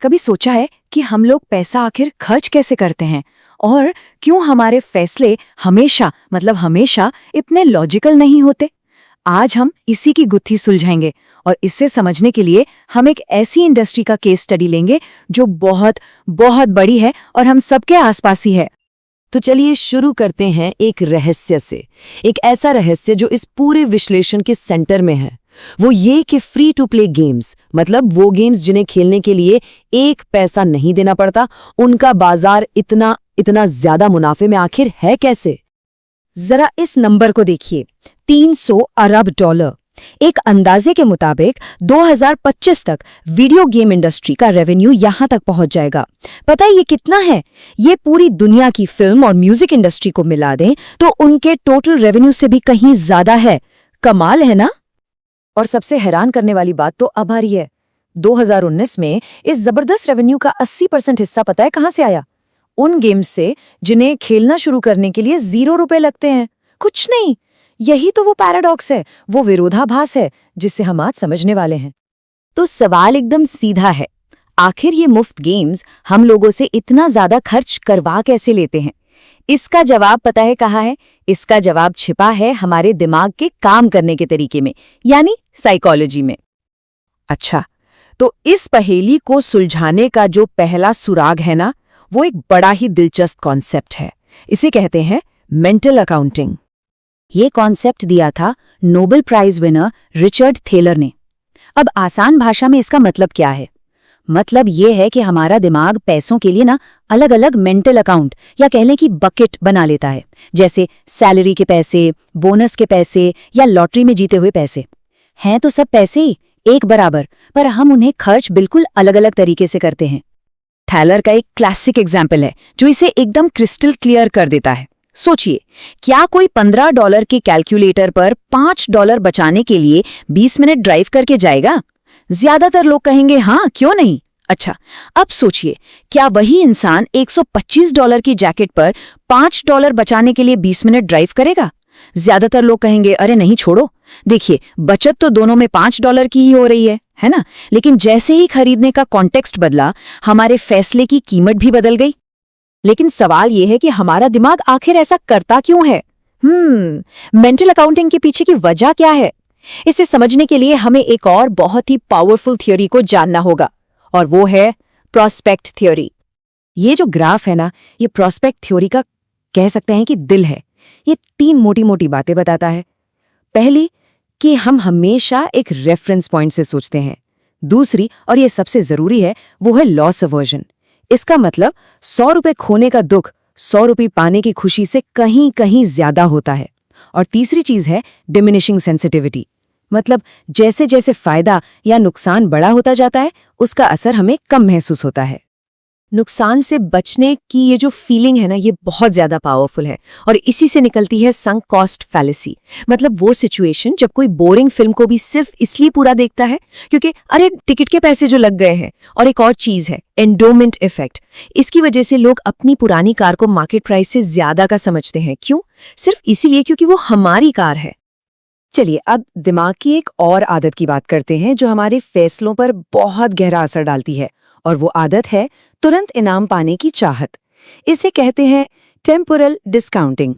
कभी सोचा है कि हम लोग पैसा आखिर खर्च कैसे करते हैं और क्यों हमारे फैसले हमेशा इतने लॉजिकल नहीं होते? आज हम इसी की गुत्थी सुलझाएंगे और इससे समझने के लिए हम एक ऐसी इंडस्ट्री का केस स्टडी लेंगे जो बहुत बहुत बड़ी है और हम सबके आसपास ही है। तो चलिए शुरू करते हैं एक रहस्य से। एक ऐसा रहस्य जो इस पूरे विश्लेषण के सेंटर में है, वो ये कि फ्री टू प्ले गेम्स, मतलब वो गेम्स जिन्हें खेलने के लिए एक पैसा नहीं देना पड़ता, उनका बाजार इतना ज्यादा मुनाफे में आखिर है कैसे? जरा इस नंबर को देखिए, 300 अरब डॉलर। एक अंदाजे के मुताबिक 2025 तक वीडियो गेम इंडस्ट्री का रेवेन्यू यहां तक पहुंच जाएगा। पता है ये कितना है? ये पूरी दुनिया की फिल्म और म्यूजिक इंडस्ट्री को मिला दें तो उनके टोटल रेवेन्यू से भी कहीं ज्यादा है। कमाल है ना? और सबसे हैरान करने वाली बात तो अब आ रही है। 2019 में इस जबरदस्त रेवेन्यू का 80% हिस्सा पता है कहां से आया? उन गेम्स से जिन्हें खेलना शुरू करने के लिए 0 रुपए लगते हैं। कुछ नहीं। यही तो वो पैराडॉक्स है, वो विरोधाभास है जिसे हम आज समझने वाले हैं। तो सवाल एकदम सीधा है, आखिर ये मुफ्त गेम्स हम लोगों से इतना ज्यादा खर्च करवा कैसे लेते हैं? इसका जवाब पता है कहाँ है? इसका जवाब छिपा है हमारे दिमाग के काम करने के तरीके में, यानी साइकोलॉजी में। अच्छा, तो इस पहेली को सुलझाने का जो पहला सुराग है ना, वो एक बड़ा ही दिलचस्प कॉन्सेप्ट है। इसे कहते हैं मेंटल अकाउंटिंग। ये कॉन्सेप्ट दिया था Nobel prize winner Richard Thaler ने। अब आसान भाषा में इसका मतलब क्या है? मतलब ये है कि हमारा दिमाग पैसों के लिए ना अलग अलग मेंटल अकाउंट या कह लें कि बकेट बना लेता है, जैसे सैलरी के पैसे, बोनस के पैसे या लॉटरी में जीते हुए पैसे। हैं तो सब पैसे ही एक बराबर, पर हम उन्हें खर्च बिल्कुल अलग अलग तरीके से करते हैं। थैलर का एक क्लासिक एग्जाम्पल है जो इसे एकदम क्रिस्टल क्लियर कर देता है। सोचिए, क्या कोई $15 के कैलकुलेटर पर $5 बचाने के लिए 20 मिनट ड्राइव करके जाएगा? ज्यादातर लोग कहेंगे हाँ, क्यों नहीं। अच्छा, अब सोचिए, क्या वही इंसान $125 की जैकेट पर $5 बचाने के लिए 20 मिनट ड्राइव करेगा? ज्यादातर लोग कहेंगे अरे नहीं, छोड़ो। देखिए, बचत तो दोनों में $5 की ही हो रही है ना? लेकिन जैसे ही खरीदने का कॉन्टेक्स्ट बदला, हमारे फैसले की कीमत भी बदल गई। लेकिन सवाल यह है कि हमारा दिमाग आखिर ऐसा करता क्यों है? मेंटल अकाउंटिंग के पीछे की वजह क्या है? इसे समझने के लिए हमें एक और बहुत ही पावरफुल थ्योरी को जानना होगा, और वो है प्रोस्पेक्ट थ्योरी। ये जो ग्राफ है ना, ये प्रोस्पेक्ट थ्योरी का कह सकते हैं कि दिल है। ये 3 मोटी मोटी बातें बताता है। पहली, कि हम हमेशा एक रेफरेंस पॉइंट से सोचते हैं। दूसरी, और ये सबसे जरूरी है, वो है लॉस अवर्जन। इसका मतलब 100 रुपए खोने का दुख 100 रुपए पाने की खुशी से कहीं कहीं ज्यादा होता है। और तीसरी चीज है डिमिनिशिंग सेंसिटिविटी, मतलब जैसे जैसे फायदा या नुकसान बड़ा होता जाता है, उसका असर हमें कम महसूस होता है। नुकसान से बचने की ये जो फीलिंग है ना, ये बहुत ज्यादा पावरफुल है, और इसी से निकलती है संक कॉस्ट फैलेसी। मतलब वो सिचुएशन जब कोई बोरिंग फिल्म को भी सिर्फ इसलिए पूरा देखता है क्योंकि अरे टिकट के पैसे जो लग गए हैं। और एक और चीज है एंडोमेंट इफेक्ट। इसकी वजह से लोग अपनी पुरानी कार को मार्केट प्राइस से ज्यादा का समझते हैं। क्यों? सिर्फ इसीलिए क्योंकि वो हमारी कार है। चलिए, अब दिमाग की एक और आदत की बात करते हैं जो हमारे फैसलों पर बहुत गहरा असर डालती है, और वो आदत है तुरंत इनाम पाने की चाहत। इसे कहते हैं टेम्पोरल डिस्काउंटिंग।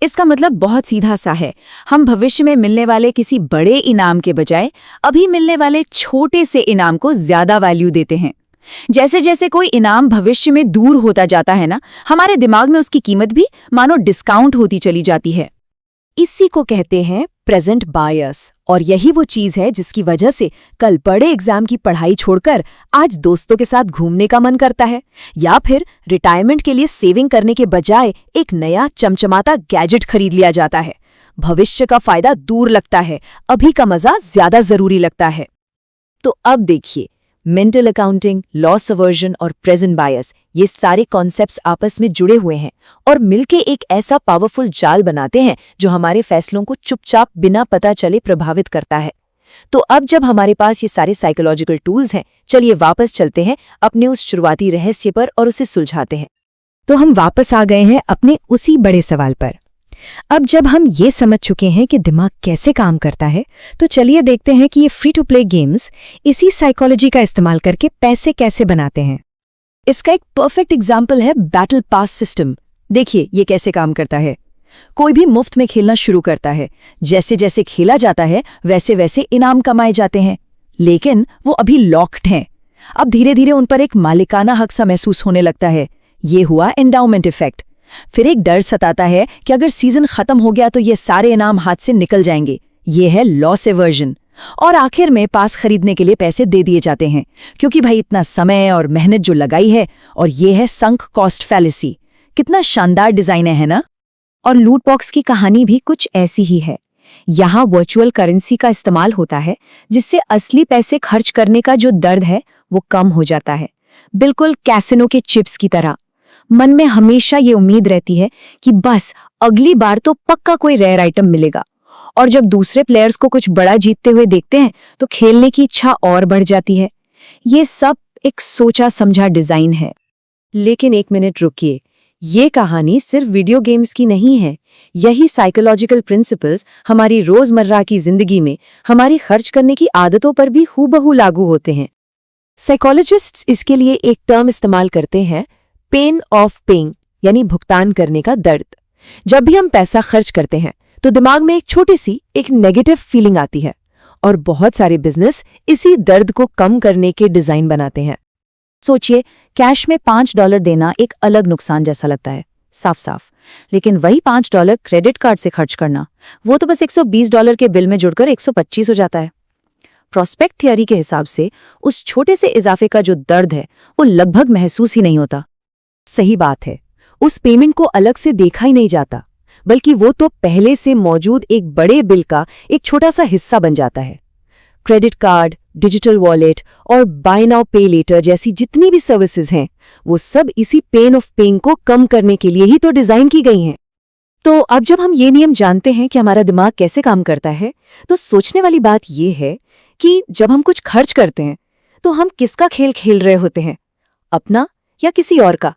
इसका मतलब बहुत सीधा सा है, हम भविष्य में मिलने वाले किसी बड़े इनाम के बजाय अभी मिलने वाले छोटे से इनाम को ज्यादा वैल्यू देते हैं। जैसे जैसे कोई इनाम भविष्य में दूर होता जाता है ना, हमारे दिमाग में उसकी कीमत भी मानो डिस्काउंट होती चली जाती है। इसी को कहते हैं प्रेजेंट बायस, और यही वो चीज है जिसकी वजह से कल बड़े एग्जाम की पढ़ाई छोड़कर आज दोस्तों के साथ घूमने का मन करता है, या फिर रिटायरमेंट के लिए सेविंग करने के बजाय एक नया चमचमाता गैजेट खरीद लिया जाता है। भविष्य का फायदा दूर लगता है, अभी का मजा ज्यादा जरूरी लगता है। तो अब देखिए, मेंटल अकाउंटिंग, लॉस अवर्जन और प्रेजेंट बायस, ये सारे कॉन्सेप्ट्स आपस में जुड़े हुए हैं और मिलके एक ऐसा पावरफुल जाल बनाते हैं जो हमारे फैसलों को चुपचाप बिना पता चले प्रभावित करता है। तो अब जब हमारे पास ये सारे साइकोलॉजिकल टूल्स हैं, चलिए वापस चलते हैं अपने उस शुरुआती रहस्य पर और उसे सुलझाते हैं। तो हम वापस आ गए हैं अपने उसी बड़े सवाल पर। अब जब हम ये समझ चुके हैं कि दिमाग कैसे काम करता है, तो चलिए देखते हैं कि ये फ्री टू प्ले गेम्स इसी साइकोलॉजी का इस्तेमाल करके पैसे कैसे बनाते हैं। इसका एक परफेक्ट एग्जाम्पल है बैटल पास सिस्टम। देखिए ये कैसे काम करता है। कोई भी मुफ्त में खेलना शुरू करता है, जैसे जैसे खेला जाता है वैसे वैसे इनाम कमाए जाते हैं, लेकिन वो अभी लॉक्ड हैं। अब धीरे धीरे उन पर एक मालिकाना हक सा महसूस होने लगता है। ये हुआ एंडाउमेंट इफेक्ट। फिर एक डर सताता है कि अगर सीजन खत्म हो गया तो ये सारे इनाम हाथ से निकल जाएंगे। ये है लॉस एवर्जन। और आखिर में पास खरीदने के लिए पैसे दे दिए जाते हैं, क्योंकि भाई इतना समय और मेहनत जो लगाई है। और ये है संक कॉस्ट फैलेसी। कितना शानदार डिजाइन है ना। और लूट बॉक्स की कहानी भी कुछ ऐसी ही है। यहाँ वर्चुअल करेंसी का इस्तेमाल होता है, जिससे असली पैसे खर्च करने का जो दर्द है वो कम हो जाता है, बिल्कुल कैसिनो के चिप्स की तरह। मन में हमेशा ये उम्मीद रहती है कि बस अगली बार तो पक्का कोई रेयर आइटम मिलेगा। और जब दूसरे प्लेयर्स को कुछ बड़ा जीतते हुए देखते हैं तो खेलने की इच्छा और बढ़ जाती है। ये सब एक सोचा समझा डिजाइन है। लेकिन एक मिनट रुकिए, ये कहानी सिर्फ वीडियो गेम्स की नहीं है। यही साइकोलॉजिकल प्रिंसिपल्स हमारी रोजमर्रा की जिंदगी में हमारी खर्च करने की आदतों पर भी हूबहू लागू होते हैं। साइकोलॉजिस्ट्स इसके लिए एक टर्म इस्तेमाल करते हैं, पेन ऑफ पेइंग, यानी भुगतान करने का दर्द। जब भी हम पैसा खर्च करते हैं तो दिमाग में एक छोटी सी एक नेगेटिव फीलिंग आती है, और बहुत सारे बिजनेस इसी दर्द को कम करने के डिजाइन बनाते हैं। सोचिए, कैश में $5 देना एक अलग नुकसान जैसा लगता है, साफ साफ। लेकिन वही $5 क्रेडिट कार्ड से खर्च करना, वो तो बस $120 के बिल में जुड़कर 125 हो जाता है। प्रोस्पेक्ट थियरी के हिसाब से उस छोटे से इजाफे का जो दर्द है वो लगभग महसूस ही नहीं होता। सही बात है, उस पेमेंट को अलग से देखा ही नहीं जाता, बल्कि वो तो पहले से मौजूद एक बड़े बिल का एक छोटा सा हिस्सा बन जाता है। क्रेडिट कार्ड, डिजिटल वॉलेट और बाय नाउ पे लेटर जैसी जितनी भी सर्विसेज हैं, वो सब इसी पेन ऑफ पेइंग को कम करने के लिए ही तो डिजाइन की गई हैं। तो अब जब हम ये नियम जानते हैं कि हमारा दिमाग कैसे काम करता है, तो सोचने वाली बात ये है कि जब हम कुछ खर्च करते हैं तो हम किसका खेल खेल रहे होते हैं, अपना या किसी और का।